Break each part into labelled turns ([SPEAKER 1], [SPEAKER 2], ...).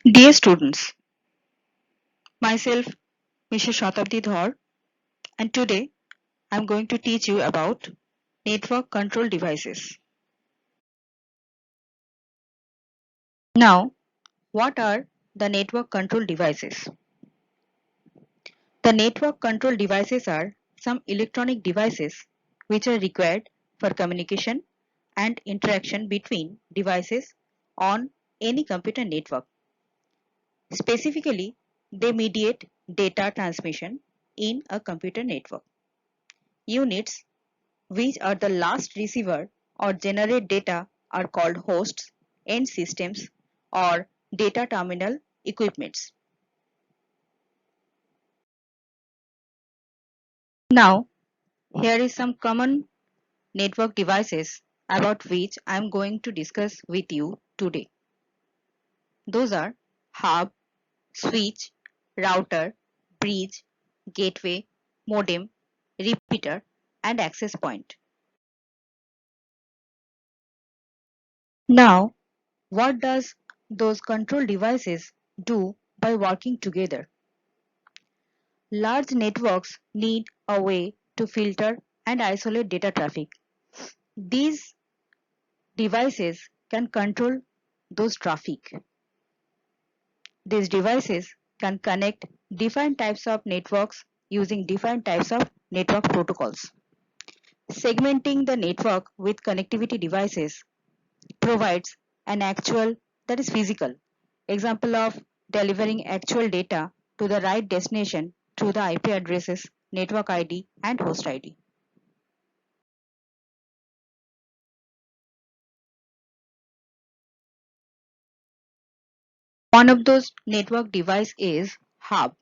[SPEAKER 1] Dear students, myself Mrs. Shatabdi Dhar, and today I am going to teach you about network control devices. Now, what are the network control devices? The network control devices are some electronic devices which are required for communication and interaction between devices on any computer network. Specifically, they mediate data transmission in a computer network. Units which are the last receiver or generate data are called hosts, end systems, or data terminal equipments. Now, here is some common network devices about which I am going to discuss with you today. Those are hub, switch, router, bridge, gateway, modem, repeater, and access point. Now, what does those control devices do by working together? Large networks need a way to filter and isolate data traffic. These devices can control those traffic. These devices can connect different types of networks using different types of network protocols. Segmenting the network with connectivity devices provides an actual, that is physical, example of delivering actual data to the right destination through the IP addresses, network ID, and host ID. One of those network device is hub.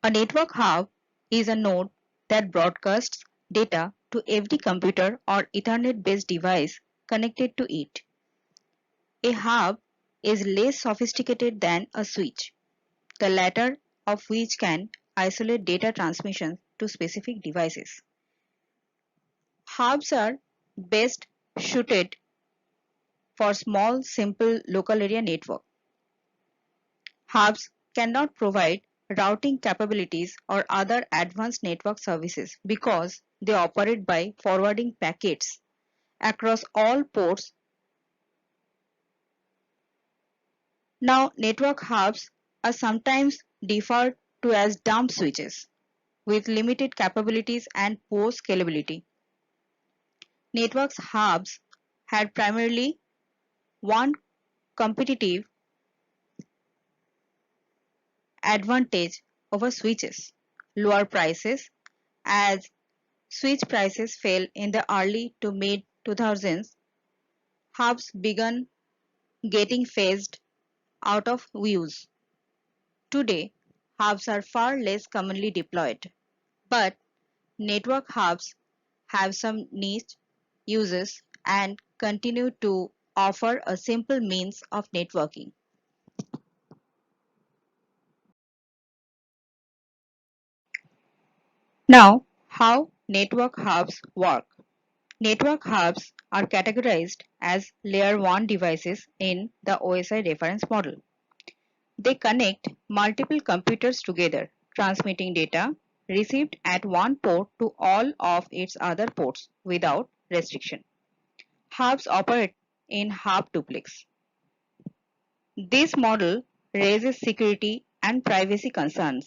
[SPEAKER 1] A network hub is a node that broadcasts data to every computer or Ethernet-based device connected to it. A hub is less sophisticated than a switch, the latter of which can isolate data transmission to specific devices. Hubs are best suited for small, simple local area network. Hubs cannot provide routing capabilities or other advanced network services because they operate by forwarding packets across all ports. Now, network hubs are sometimes referred to as dumb switches with limited capabilities and poor scalability. Network hubs had primarily one competitive advantage over switches: lower prices. As switch prices fell in the early to mid 2000s, hubs began getting phased out of use. Today, hubs are far less commonly deployed, but network hubs have some niche uses and continue to offer a simple means of networking. Now, how network hubs work. Network hubs are categorized as layer 1 devices in the OSI reference model. They connect multiple computers together, transmitting data received at one port to all of its other ports without restriction. Hubs operate in hub duplex. This model raises security and privacy concerns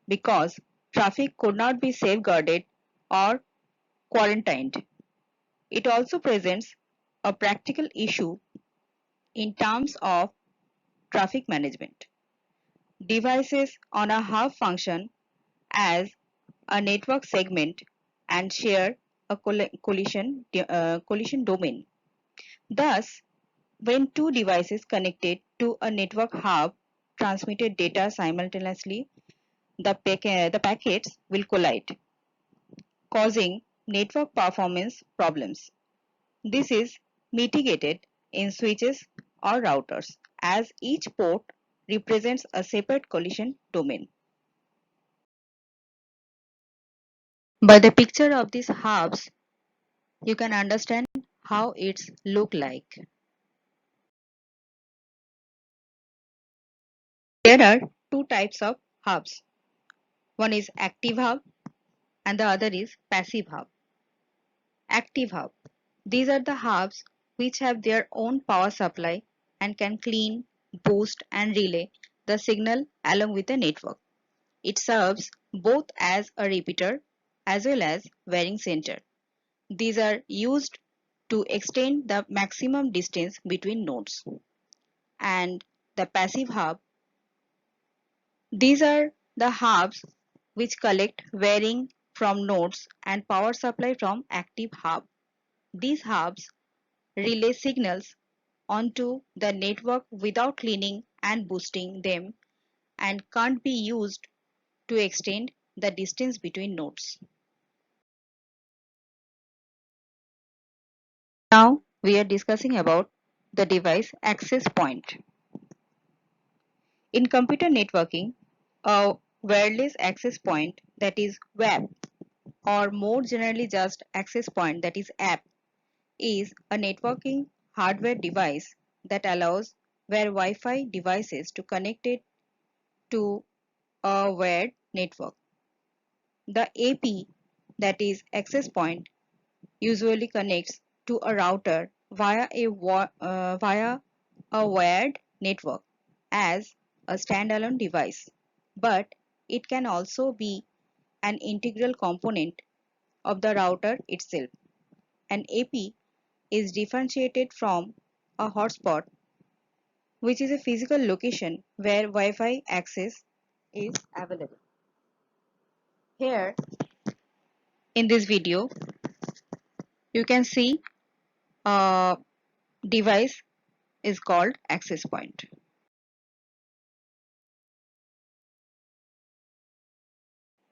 [SPEAKER 1] because traffic could not be safeguarded or quarantined. It also presents a practical issue in terms of traffic management. Devices on a hub function as a network segment and share a collision domain. Thus, when two devices connected to a network hub transmitted data simultaneously, the packets will collide, causing network performance problems. This is mitigated in switches or routers, as each port represents a separate collision domain. By the picture of these hubs, you can understand how it's look like. There are two types of hubs. One is active hub and the other is passive hub. Active hub. These are the hubs which have their own power supply and can clean, boost and relay the signal along with the network. It serves both as a repeater as well as varying center. These are used to extend the maximum distance between nodes. And the passive hub, these are the hubs which collect varying from nodes and power supply from active hub. These hubs relay signals onto the network without cleaning and boosting them and can't be used to extend the distance between nodes. Now we are discussing about the device access point. In computer networking, a wireless access point, that is WAP, or more generally just access point, that is app, is a networking hardware device that allows where Wi-Fi devices to connect it to a wired network. The AP, that is access point, usually connects to a router via a wired network as a standalone device, but it can also be an integral component of the router itself. An AP is differentiated from a hotspot, which is a physical location where Wi-Fi access is available. Here in this video, you can see a device is called access point.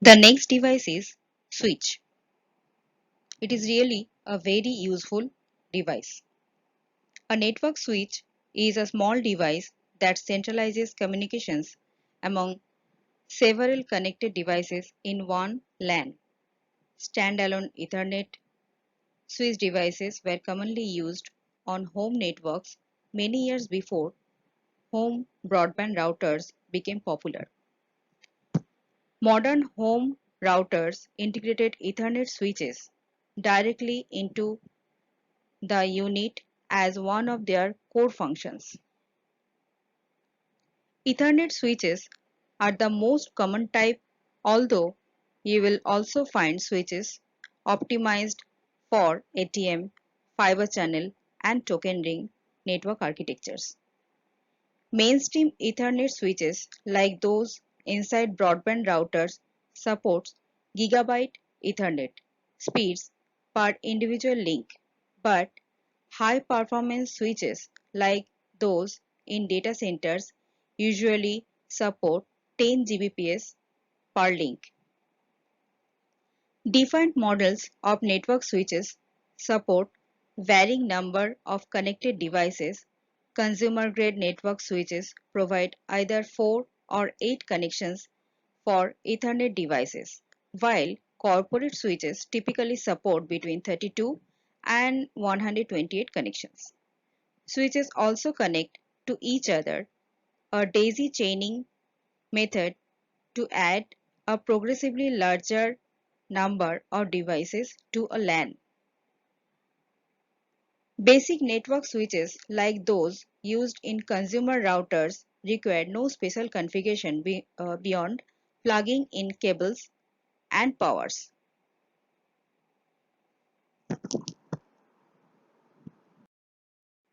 [SPEAKER 1] The next device is switch. It is really a very useful device. A network switch is a small device that centralizes communications among several connected devices in one LAN. Standalone Ethernet switch devices were commonly used on home networks many years before home broadband routers became popular. Modern home routers integrated Ethernet switches directly into the unit as one of their core functions. Ethernet switches are the most common type, although you will also find switches optimized for ATM, fiber channel, and token ring network architectures. Mainstream Ethernet switches like those inside broadband routers supports gigabit Ethernet speeds per individual link, but high performance switches like those in data centers usually support 10 Gbps per link. Different models of network switches support varying number of connected devices. Consumer grade network switches provide either 4 or 8 connections for Ethernet devices, while corporate switches typically support between 32 and 128 connections. Switches also connect to each other, a daisy chaining method to add a progressively larger number of devices to a LAN. Basic network switches like those used in consumer routers require no special configuration beyond plugging in cables and powers.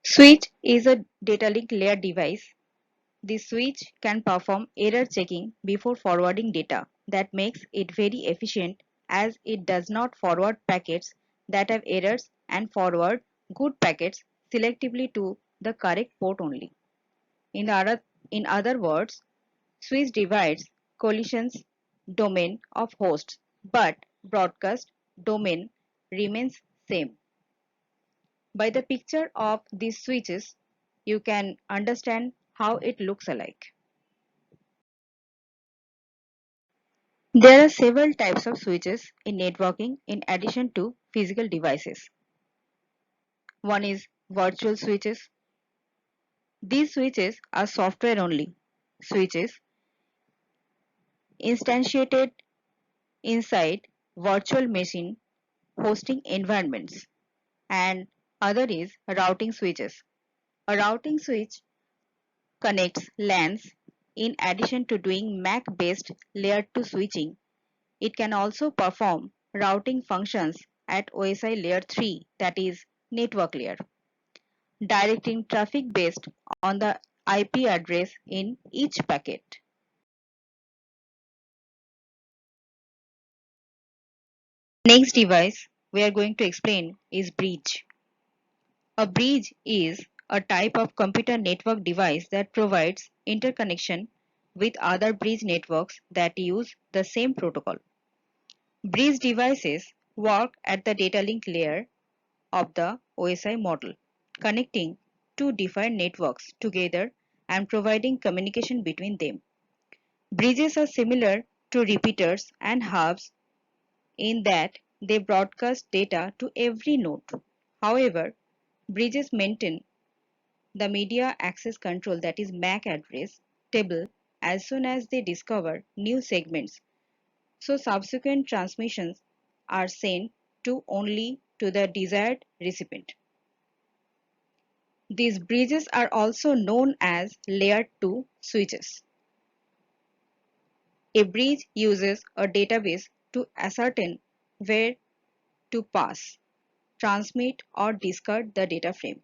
[SPEAKER 1] Switch is a data link layer device. The switch can perform error checking before forwarding data. That makes it very efficient as it does not forward packets that have errors and forward good packets selectively to the correct port only. In other words, switch divides collisions domain of hosts, but broadcast domain remains same. By the picture of these switches, you can understand how it looks alike. There are several types of switches in networking in addition to physical devices. One is virtual switches. These switches are software only. switches instantiated inside virtual machine hosting environments, and other is routing switches. A routing switch connects LANs. In addition to doing MAC-based layer 2 switching, it can also perform routing functions at OSI layer 3, that is network layer, directing traffic based on the IP address in each packet. Next device we are going to explain is bridge. A bridge is a type of computer network device that provides interconnection with other bridge networks that use the same protocol. Bridge devices work at the data link layer of the OSI model, connecting two different networks together and providing communication between them. Bridges are similar to repeaters and hubs in that they broadcast data to every node. However, bridges maintain the media access control, that is MAC address table, as soon as they discover new segments, so subsequent transmissions are sent to only to the desired recipient. These bridges are also known as layer 2 switches. A bridge uses a database to ascertain where to pass, transmit, or discard the data frame.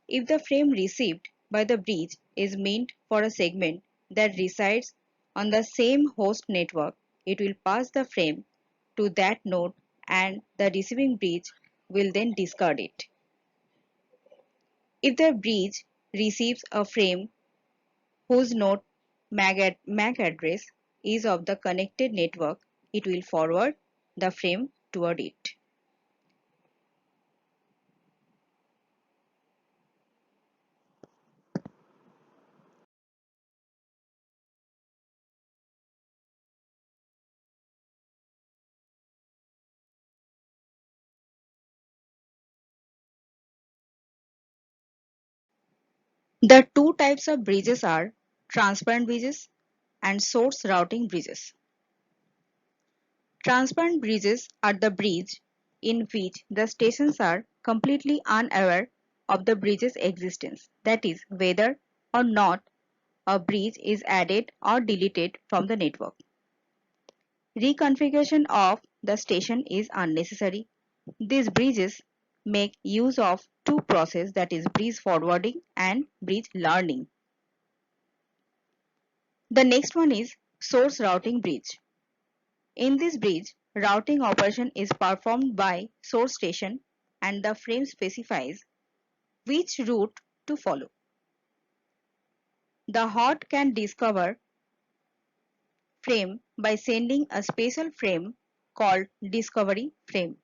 [SPEAKER 1] If the frame received by the bridge is meant for a segment that resides on the same host network, it will pass the frame to that node and the receiving bridge will then discard it. If the bridge receives a frame whose node MAC address is of the connected network, it will forward the frame toward it. The two types of bridges are transparent bridges and source routing bridges. Transparent bridges are the bridge in which the stations are completely unaware of the bridge's existence, that is, whether or not a bridge is added or deleted from the network. Reconfiguration of the station is unnecessary. These bridges make use of two processes, that is bridge forwarding and bridge learning. The next one is source routing bridge. In this bridge, routing operation is performed by source station and the frame specifies which route to follow. The hot can discover frame by sending a special frame called discovery frame,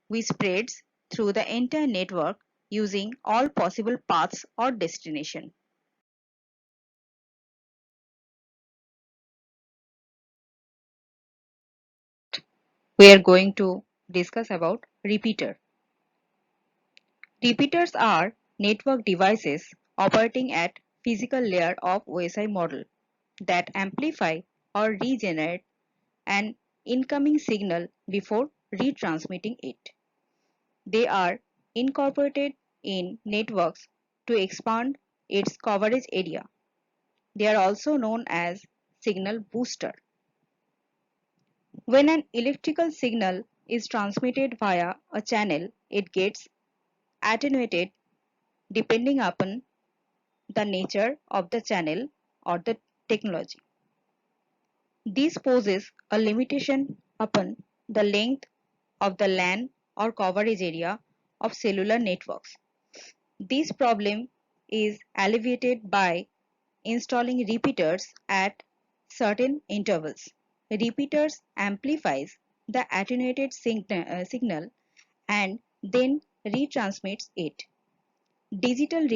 [SPEAKER 1] which spreads through the entire network using all possible paths or destination. We are going to discuss about repeater. Repeaters are network devices operating at physical layer of OSI model that amplify or regenerate an incoming signal before retransmitting it. They are incorporated in networks to expand its coverage area. They are also known as signal booster. When an electrical signal is transmitted via a channel, it gets attenuated depending upon the nature of the channel or the technology. This poses a limitation upon the length of the LAN or coverage area of cellular networks. This problem is alleviated by installing repeaters at certain intervals. Repeaters amplifies the attenuated signal and then retransmits it. Digital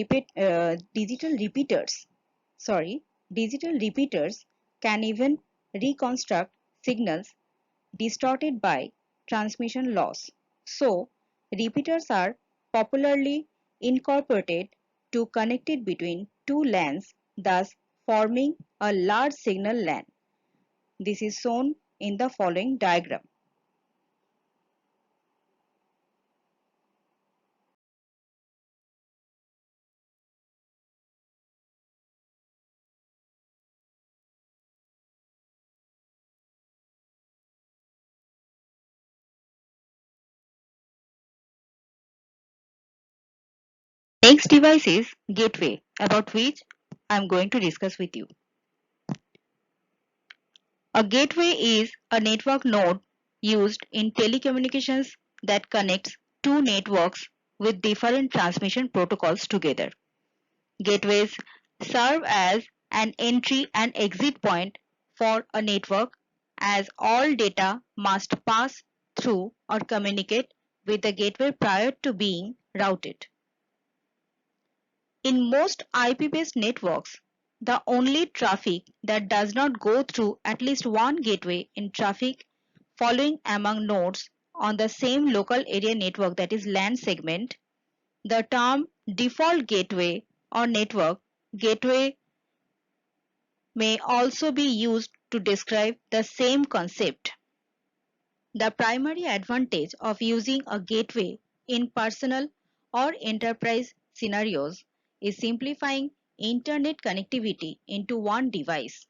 [SPEAKER 1] repeaters can even reconstruct signals distorted by transmission loss. So, repeaters are popularly incorporated to connect it between two LANs, thus forming a large signal LAN. This is shown in the following diagram. Next device is gateway, about which I am going to discuss with you. A gateway is a network node used in telecommunications that connects two networks with different transmission protocols together. Gateways serve as an entry and exit point for a network, as all data must pass through or communicate with the gateway prior to being routed. In most IP-based networks, the only traffic that does not go through at least one gateway in traffic following among nodes on the same local area network, that is LAN segment. The term default gateway or network gateway may also be used to describe the same concept. The primary advantage of using a gateway in personal or enterprise scenarios is simplifying internet connectivity into one device.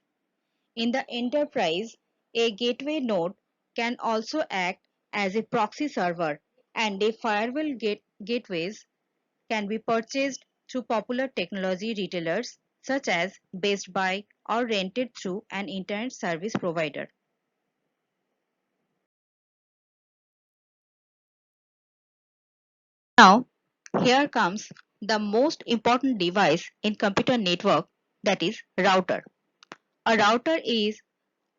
[SPEAKER 1] In the enterprise, a gateway node can also act as a proxy server, and a firewall gateways can be purchased through popular technology retailers such as Best Buy or rented through an internet service provider. Now, here comes the most important device in computer network, that is router. A router is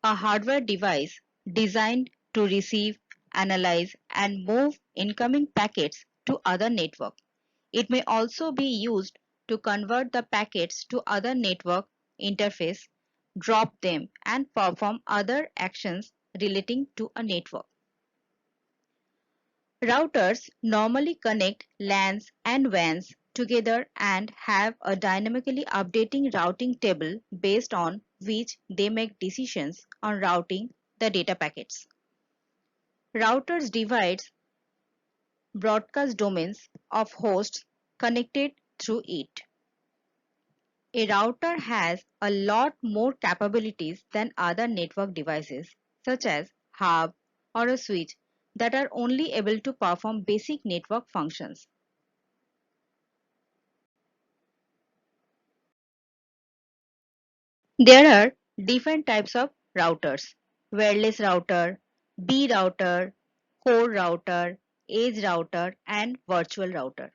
[SPEAKER 1] a hardware device designed to receive, analyze, and move incoming packets to other network. It may also be used to convert the packets to other network interface, drop them, and perform other actions relating to a network. Routers normally connect LANs and WANs together and have a dynamically updating routing table based on which they make decisions on routing the data packets. Routers divide broadcast domains of hosts connected through it. A router has a lot more capabilities than other network devices, such as hub or a switch, that are only able to perform basic network functions. There are different types of routers: wireless router, B router, core router, edge router, and virtual router.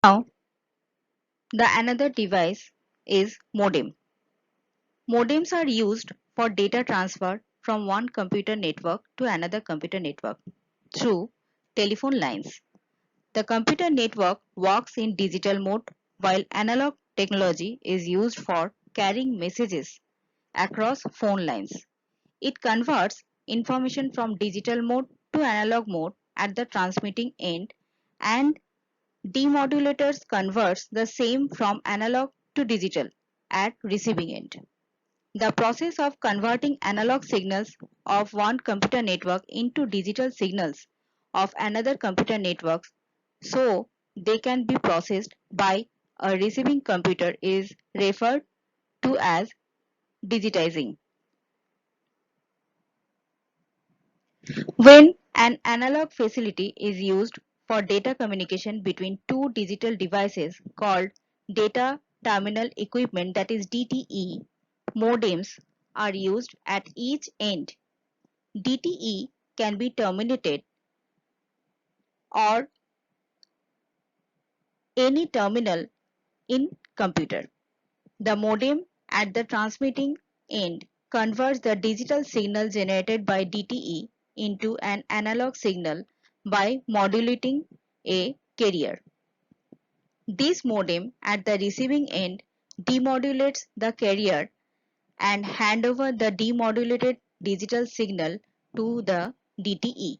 [SPEAKER 1] Now, the another device is modem. Modems are used for data transfer from one computer network to another computer network through telephone lines. The computer network works in digital mode, while analog technology is used for carrying messages across phone lines. It converts information from digital mode to analog mode at the transmitting end, and demodulators converts the same from analog to digital at receiving end. The process of converting analog signals of one computer network into digital signals of another computer network so they can be processed by a receiving computer is referred to as digitizing. When an analog facility is used for data communication between two digital devices called data terminal equipment, that is DTE, modems are used at each end. DTE can be terminated or any terminal in computer. The modem at the transmitting end converts the digital signal generated by DTE into an analog signal by modulating a carrier. This modem at the receiving end demodulates the carrier and hand over the demodulated digital signal to the DTE.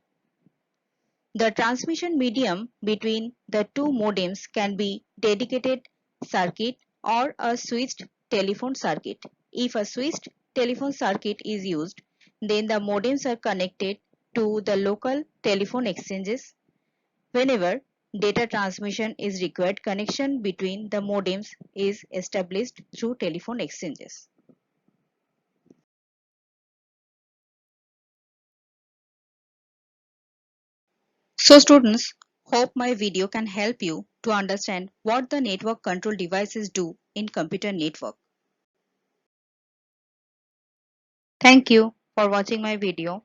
[SPEAKER 1] The transmission medium between the two modems can be dedicated circuit or a switched telephone circuit. If a switched telephone circuit is used, then the modems are connected to the local telephone exchanges. Whenever data transmission is required, connection between the modems is established through telephone exchanges. So students, hope my video can help you to understand what the network control devices do in computer network. Thank you for watching my video.